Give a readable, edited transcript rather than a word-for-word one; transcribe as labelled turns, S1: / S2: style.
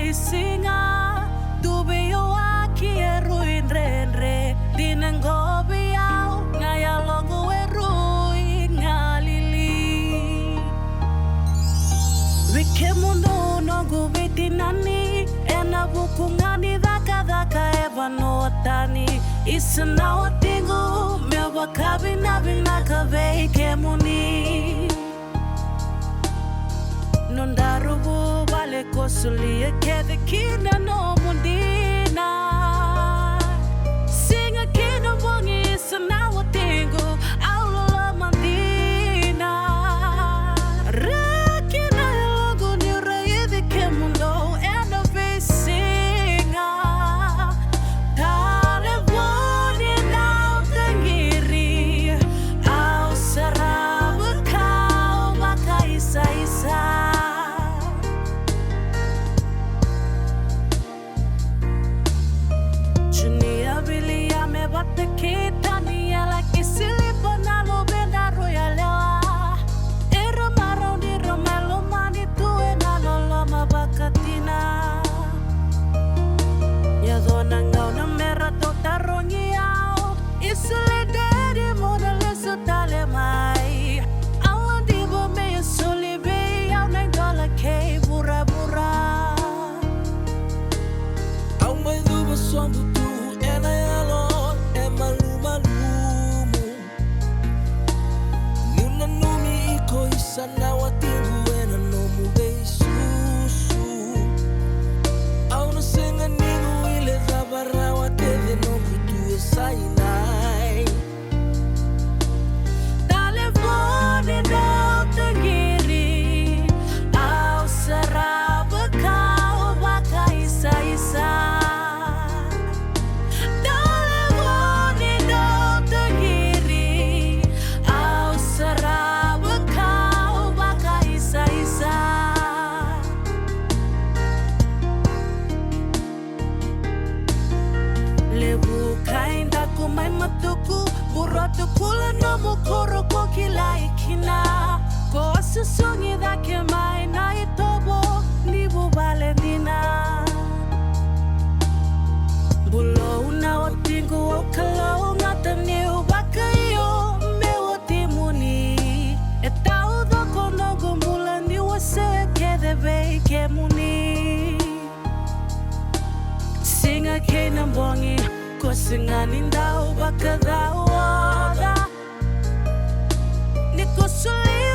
S1: isinga tubi yo aki eruin renre dinengobi au ngaya logo eruin ngalili wike mundo nogu vitinani ena bukungani dhaka evanotani isana watingu mewa kabina binaka veike muni nondarubu vale kosulia kede kina no mundina singa kina bongi isana watingu aulula mandina rakina logo ni rayedi kemundo ena vesinga talevoni nao tangiri au sarabu kau baka isa Bate kita ni ala kisili panalo benda royalewa Era maro di romelo mani tue na loloma bakatina Ya dona ngau na mera tota rongi au Isile deri modele sotale mai Awan di bo me soli be au na dola kei bura bura
S2: Au mai duba sombu tu ena yalo Sana watingu ena nomu beisusu Au na senga ningu ile zabara watede nomu tuwe sainai
S1: Telefone dau tangiri Au saraba kau baka isa Telefone dau tangiri Au saraba Lebu kainda kumai matuku Buratu kula no mukoro kokila ikina Ko susungi dake mai na itobo Nibu valendina Bulo una otingu okalo ngata niu baka iyo mewo timuni Etau doko no gumbula ni wase kede vei kemuni Singa kena bongi ko singa nindau baka dawoda Niko suli